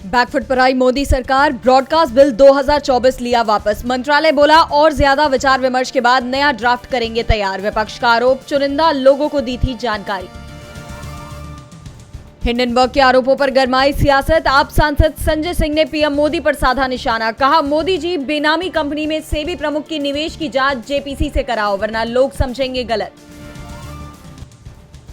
Back foot पर आई मोदी सरकार, broadcast bill 2024 लिया वापस। मंत्रालय बोला और ज्यादा विचार विमर्श के बाद नया ड्राफ्ट करेंगे तैयार। विपक्ष का आरोप, चुनिंदा लोगों को दी थी जानकारी। हिंडनबर्ग के आरोपों पर गरमाई सियासत। आप सांसद संजय सिंह ने पीएम मोदी पर साधा निशाना। कहा, मोदी जी बेनामी कंपनी में सेबी प्रमुख की निवेश की जांच जेपीसी से कराओ, वरना लोग समझेंगे गलत।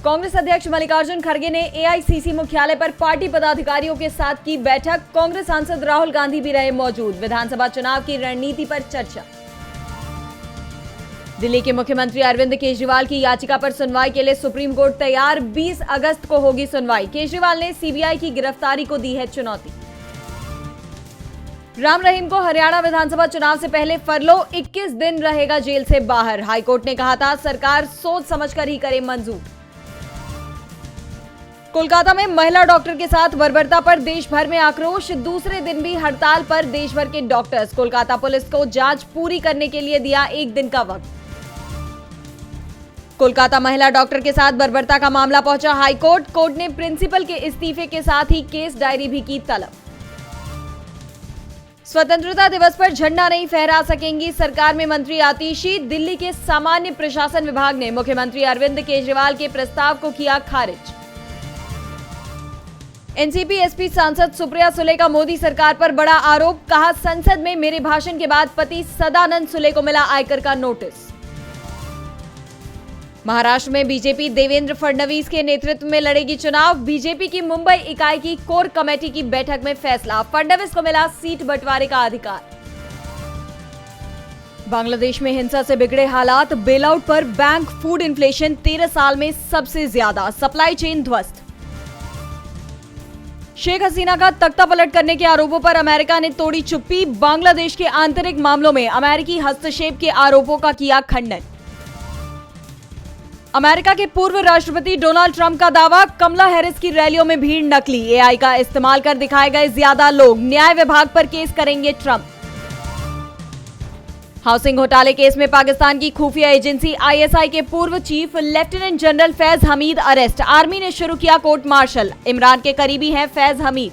कांग्रेस अध्यक्ष मल्लिकार्जुन खड़गे ने एआईसीसी मुख्यालय पर पार्टी पदाधिकारियों के साथ की बैठक। कांग्रेस सांसद राहुल गांधी भी रहे मौजूद। विधानसभा चुनाव की रणनीति पर चर्चा। दिल्ली के मुख्यमंत्री अरविंद केजरीवाल की याचिका पर सुनवाई के लिए सुप्रीम कोर्ट तैयार। 20 अगस्त को होगी सुनवाई। केजरीवाल ने सीबीआई की गिरफ्तारी को दी है चुनौती। राम रहीम को हरियाणा विधानसभा चुनाव से पहले फरलो, 21 दिन रहेगा जेल से बाहर। हाईकोर्ट ने कहा था सरकार सोच समझकर ही करे मंजूर। कोलकाता में महिला डॉक्टर के साथ बर्बरता पर देश भर में आक्रोश। दूसरे दिन भी हड़ताल पर देश भर के डॉक्टर्स। कोलकाता पुलिस को जांच पूरी करने के लिए दिया 1 दिन का वक्त। कोलकाता महिला डॉक्टर के साथ बर्बरता का मामला पहुंचा हाईकोर्ट। कोर्ट ने प्रिंसिपल के इस्तीफे के साथ ही केस डायरी भी की तलब। स्वतंत्रता दिवस पर झंडा नहीं फहरा सकेंगी सरकार में मंत्री आतिशी। दिल्ली के सामान्य प्रशासन विभाग ने मुख्यमंत्री अरविंद केजरीवाल के प्रस्ताव को किया खारिज। एनसीपी एसपी सांसद सुप्रिया सुले का मोदी सरकार पर बड़ा आरोप। कहा, संसद में मेरे भाषण के बाद पति सदानंद सुले को मिला आयकर का नोटिस। महाराष्ट्र में बीजेपी देवेंद्र फडणवीस के नेतृत्व में लड़ेगी चुनाव। बीजेपी की मुंबई इकाई की कोर कमेटी की बैठक में फैसला। फडणवीस को मिला सीट बंटवारे का अधिकार। बांग्लादेश में हिंसा से बिगड़े हालात। बेलआउट पर बैंक फूड इन्फ्लेशन 13 साल में सबसे ज्यादा। सप्लाई चेन ध्वस्त। शेख हसीना का तख्ता पलट करने के आरोपों पर अमेरिका ने तोड़ी चुप्पी। बांग्लादेश के आंतरिक मामलों में अमेरिकी हस्तक्षेप के आरोपों का किया खंडन। अमेरिका के पूर्व राष्ट्रपति डोनाल्ड ट्रंप का दावा, कमला हैरिस की रैलियों में भीड़ नकली। एआई का इस्तेमाल कर दिखाए गए ज्यादा लोग। न्याय विभाग पर केस करेंगे ट्रंप। हाउसिंग घोटाले केस में पाकिस्तान की खुफिया एजेंसी आईएसआई के पूर्व chief lieutenant general Faiz Hamid arrest. Army ने शुरू किया कोर्ट मार्शल। इमरान के करीबी हैं फैज हमीद।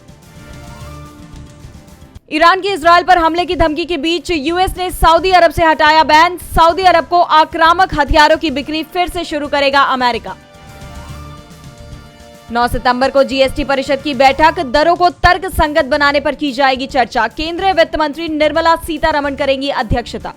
ईरान की इजरायल पर हमले की धमकी के बीच यूएस ने सऊदी अरब से हटाया बैन। सऊदी अरब को आक्रामक हथियारों की बिक्री फिर से शुरू करेगा अमेरिका। 9 सितंबर को जीएसटी परिषद की बैठक। दरों को तर्क संगत बनाने पर की जाएगी चर्चा। केंद्रीय वित्त मंत्री निर्मला सीतारमण करेंगी अध्यक्षता।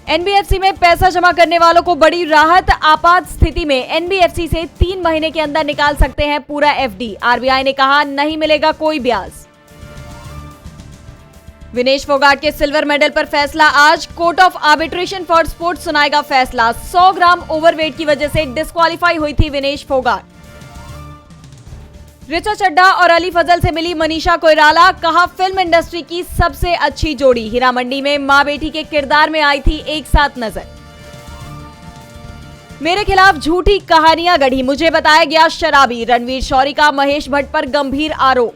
एनबीएफसी में पैसा जमा करने वालों को बड़ी राहत। आपात स्थिति में एनबीएफसी से 3 महीने के अंदर निकाल सकते हैं पूरा एफडी। आरबीआई ने कहा, नहीं मिलेगा कोई ब्याज। विनेश फोगाट के सिल्वर मेडल पर फैसला आज। Court of arbitration for sports सुनाएगा फैसला। 100 ग्राम ओवरवेट की वजह से डिस्क्वालीफाई हुई थी विनेश फोगाट। ऋचा चड्ढा और अली फजल से मिली मनीषा कोइराला। कहा, फिल्म इंडस्ट्री की सबसे अच्छी जोड़ी। हीरा मंडी में मां बेटी के किरदार में आई थी एक साथ नजर। मेरे खिलाफ झूठी कहानियां गढ़ी, मुझे बताया गया शराबी। रणवीर शौरी का महेश भट्ट पर गंभीर आरोप।